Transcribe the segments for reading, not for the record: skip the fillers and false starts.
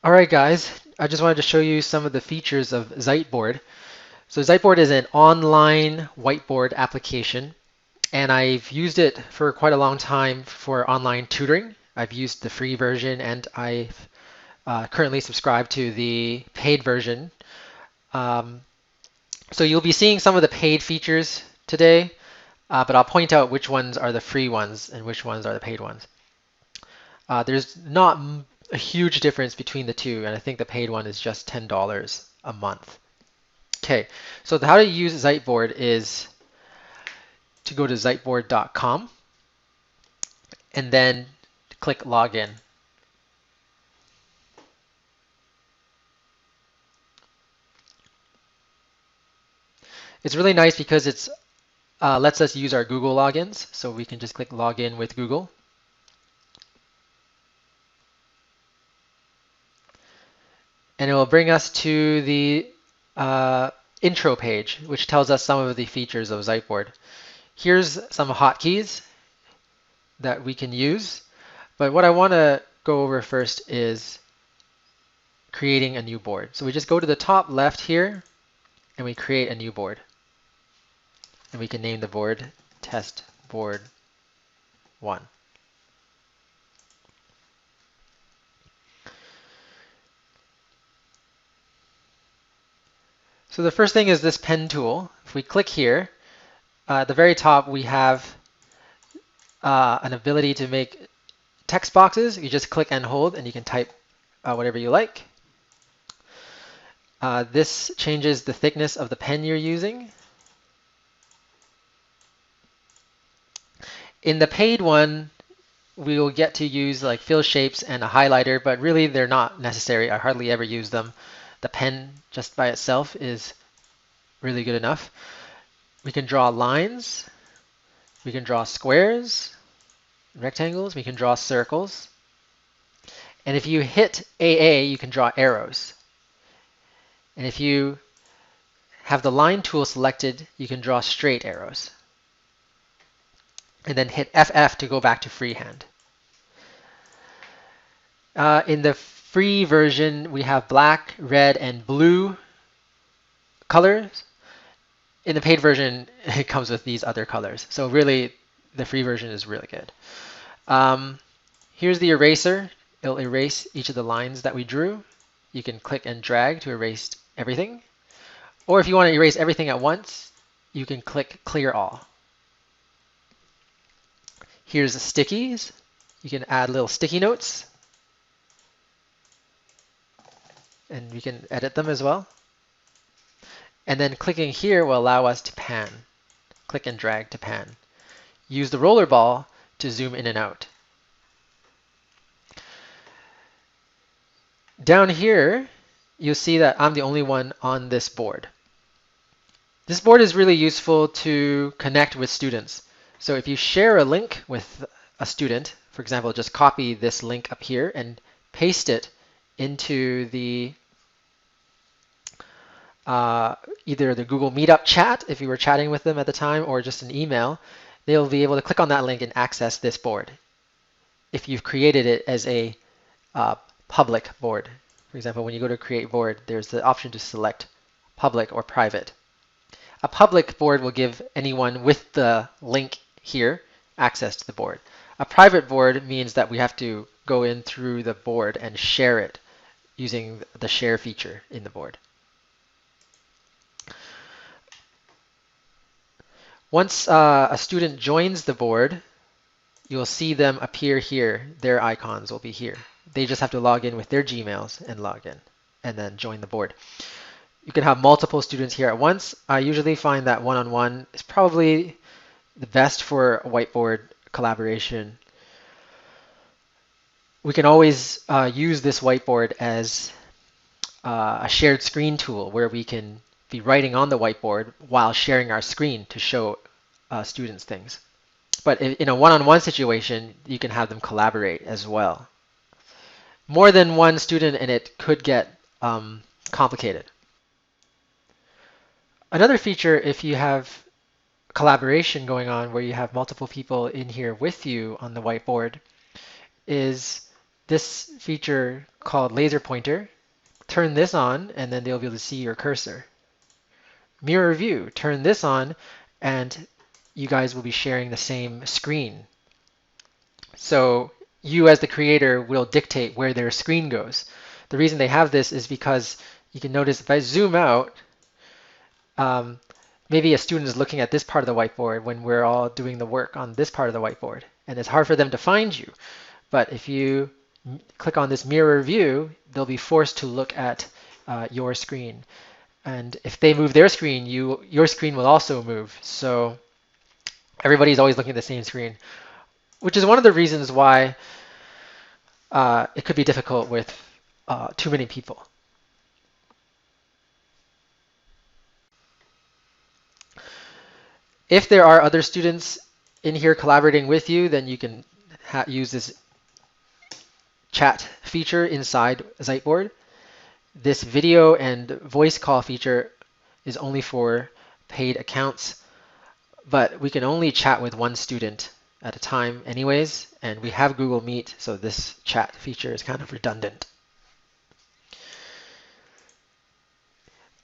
All right, guys, I just wanted to show you some of the features of Ziteboard. So Ziteboard is an online whiteboard application, and I've used it for quite a long time for online tutoring. I've used the free version, and I've currently subscribed to the paid version. Um, so you'll be seeing some of the paid features today, but I'll point out which ones are the free ones and which ones are the paid ones. There's not a huge difference between the two, and I think the paid one is just $10 a month. Okay, so how to use Ziteboard is to go to ziteboard.com and then click Login. It's really nice because it lets us use our Google logins, so we can just click Login with Google. And it will bring us to the intro page, which tells us some of the features of Ziteboard. Here's some hotkeys that we can use, but what I want to go over first is creating a new board. So we just go to the top left here and we create a new board. And we can name the board Test Board 1. So the first thing is this pen tool. If we click here, at the very top we have an ability to make text boxes. You just click and hold and you can type whatever you like. This changes the thickness of the pen you're using. In the paid one, we will get to use like fill shapes and a highlighter, but really they're not necessary. I hardly ever use them. The pen just by itself is really good enough. We can draw lines, we can draw squares, rectangles, we can draw circles. And if you hit AA, you can draw arrows. And if you have the line tool selected, you can draw straight arrows. And then hit FF to go back to freehand. In the free version, we have black, red, and blue colors. In the paid version, it comes with these other colors. So really, the free version is really good. Here's the eraser. It'll erase each of the lines that we drew. You can click and drag to erase everything. Or if you want to erase everything at once, you can click Clear All. Here's the stickies. You can add little sticky notes. And we can edit them as well. And then clicking here will allow us to pan. Click and drag to pan. Use the roller ball to zoom in and out. Down here, you'll see that I'm the only one on this board. This board is really useful to connect with students. So if you share a link with a student, for example, just copy this link up here and paste it into the either the Google Meetup chat, if you were chatting with them at the time, or just an email, they'll be able to click on that link and access this board if you've created it as a public board. For example, when you go to create board, there's the option to select public or private. A public board will give anyone with the link here access to the board. A private board means that we have to go in through the board and share it using the share feature in the board. Once a student joins the board, you'll see them appear here. Their icons will be here. They just have to log in with their Gmails and log in and then join the board. You can have multiple students here at once. I usually find that one-on-one is probably the best for whiteboard collaboration. We can always use this whiteboard as a shared screen tool where we can be writing on the whiteboard while sharing our screen to show students things. But in a one-on-one situation, you can have them collaborate as well. More than one student and it could get complicated. Another feature, if you have collaboration going on where you have multiple people in here with you on the whiteboard, is this feature called laser pointer. Turn this on, and then they'll be able to see your cursor. Mirror view, turn this on, and you guys will be sharing the same screen. So you as the creator will dictate where their screen goes. The reason they have this is because you can notice if I zoom out, maybe a student is looking at this part of the whiteboard when we're all doing the work on this part of the whiteboard, and it's hard for them to find you. But if you click on this mirror view, they'll be forced to look at your screen. And if they move their screen, your screen will also move. So everybody's always looking at the same screen, which is one of the reasons why it could be difficult with too many people. If there are other students in here collaborating with you, then you can use this chat feature inside Ziteboard. This video and voice call feature is only for paid accounts, but we can only chat with one student at a time anyways, and we have Google Meet, so this chat feature is kind of redundant.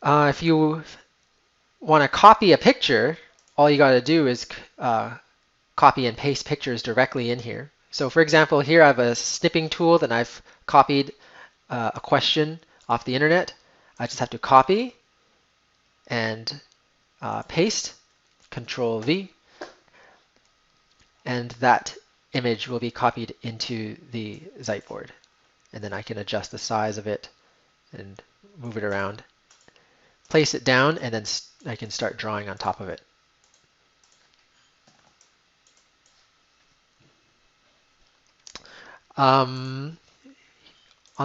If you want to copy a picture, all you got to do is copy and paste pictures directly in here. So for example, here I have a snipping tool that I've copied a question off the internet. I just have to copy and paste, Control V, and that image will be copied into the Ziteboard. And then I can adjust the size of it and move it around, place it down, and then I can start drawing on top of it. On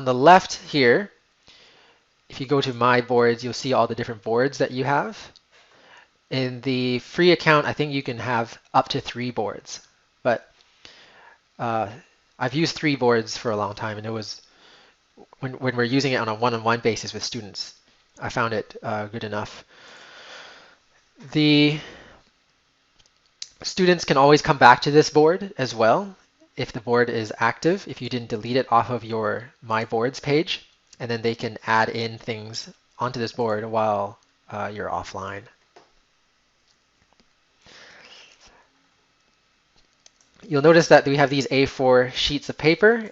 the left here, if you go to My Boards, you'll see all the different boards that you have. In the free account, I think you can have up to 3 boards, but I've used 3 boards for a long time, and it was when we're using it on a one-on-one basis with students, I found it good enough. The students can always come back to this board as well if the board is active, if you didn't delete it off of your My Boards page, and then they can add in things onto this board while you're offline. You'll notice that we have these A4 sheets of paper.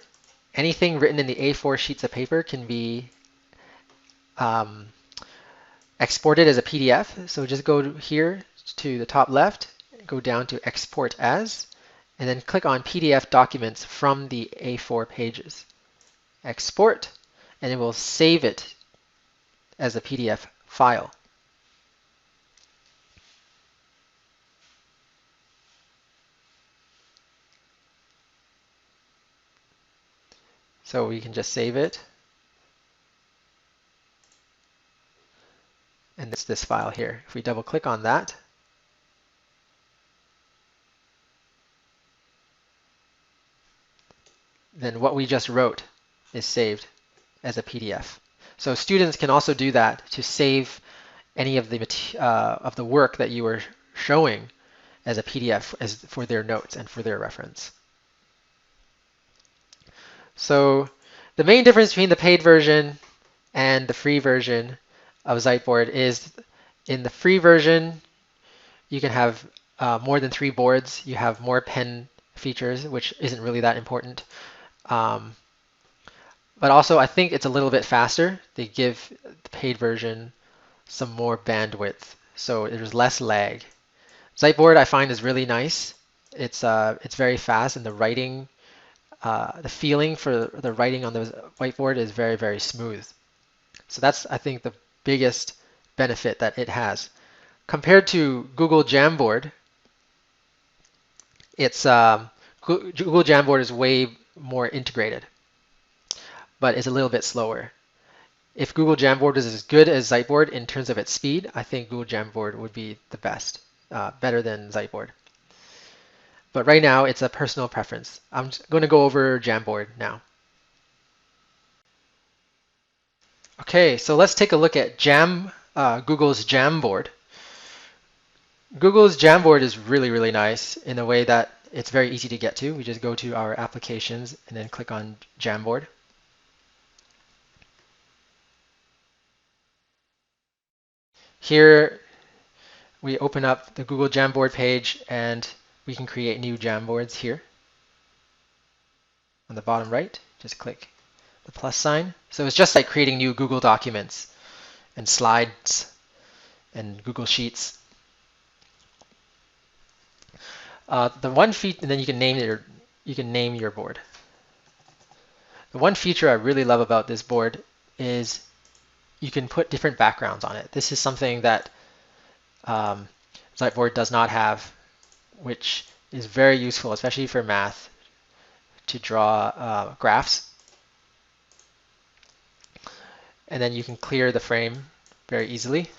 Anything written in the A4 sheets of paper can be exported as a PDF. So just go here to the top left, go down to Export As, and then click on PDF documents from the A4 pages. Export, and it will save it as a PDF file. So we can just save it. And it's this file here. If we double click on that, then what we just wrote is saved as a PDF. So students can also do that to save any of the work that you were showing as a PDF as for their notes and for their reference. So the main difference between the paid version and the free version of Ziteboard is in the free version, you can have more than 3 boards. You have more pen features, which isn't really that important. But also, I think it's a little bit faster. They give the paid version some more bandwidth, so there's less lag. Ziteboard I find is really nice. It's very fast, and the writing, the feeling for the writing on the whiteboard is very, very smooth. So that's, I think, the biggest benefit that it has. Compared to Google JamBoard, Google JamBoard is way more integrated, but it's a little bit slower. If Google JamBoard is as good as Ziteboard in terms of its speed, I think Google JamBoard would be the best, better than Ziteboard. But right now, it's a personal preference. I'm going to go over JamBoard now. Okay, so let's take a look at Google's JamBoard. Google's JamBoard is really, really nice in the way that it's very easy to get to. We just go to our applications and then click on JamBoard. Here we open up the Google JamBoard page and we can create new JamBoards here. On the bottom right, just click the plus sign. So it's just like creating new Google documents and slides and Google Sheets. The one feature, and then you can name your board. The one feature I really love about this board is you can put different backgrounds on it. This is something that Ziteboard does not have, which is very useful, especially for math, to draw graphs. And then you can clear the frame very easily.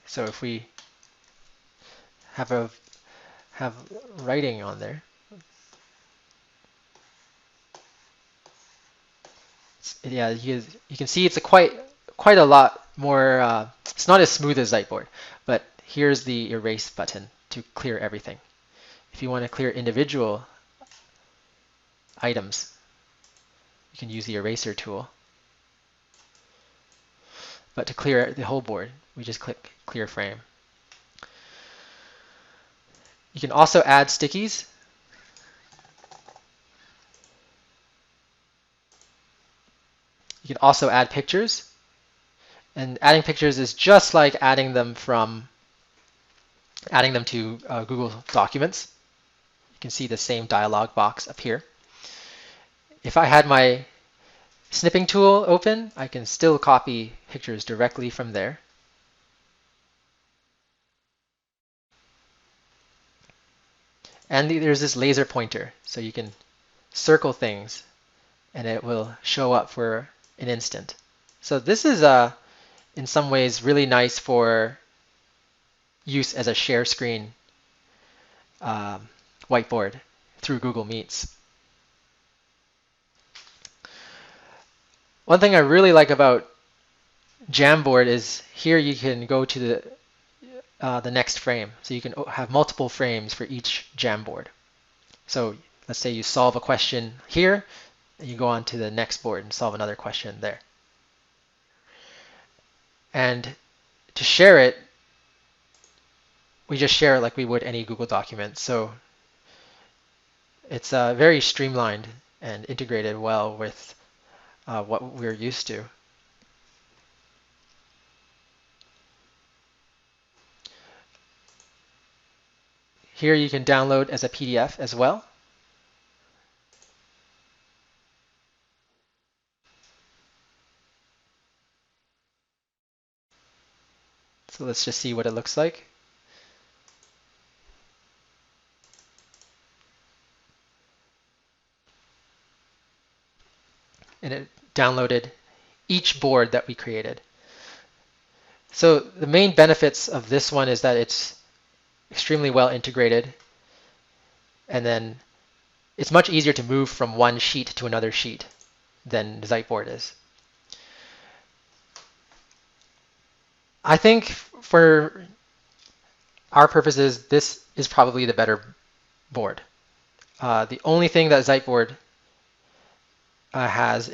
So if we have writing on there, yeah, you can see it's quite a lot more. It's not as smooth as Ziteboard, but here's the erase button to clear everything. If you want to clear individual items, you can use the eraser tool. But to clear the whole board, we just click Clear Frame. You can also add stickies. You can also add pictures. And adding pictures is just like adding them to Google Documents. You can see the same dialog box up here. If I had my snipping tool open, I can still copy pictures directly from there. And there's this laser pointer, so you can circle things and it will show up for an instant. So this is in some ways really nice for use as a share screen whiteboard through Google Meets. One thing I really like about JamBoard is here you can go to the next frame. So you can have multiple frames for each JamBoard. So let's say you solve a question here, and you go on to the next board and solve another question there. And to share it, we just share it like we would any Google document. So it's very streamlined and integrated well with what we're used to. Here you can download as a PDF as well. So let's just see what it looks like. And it downloaded each board that we created. So the main benefits of this one is that it's extremely well integrated, and then it's much easier to move from one sheet to another sheet than Ziteboard is. I think for our purposes, this is probably the better board. The only thing that Ziteboard has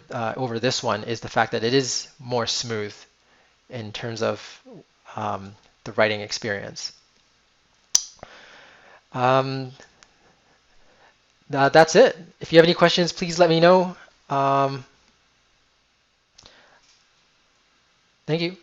over this one is the fact that it is more smooth in terms of the writing experience. That's it. If you have any questions, please let me know. Thank you.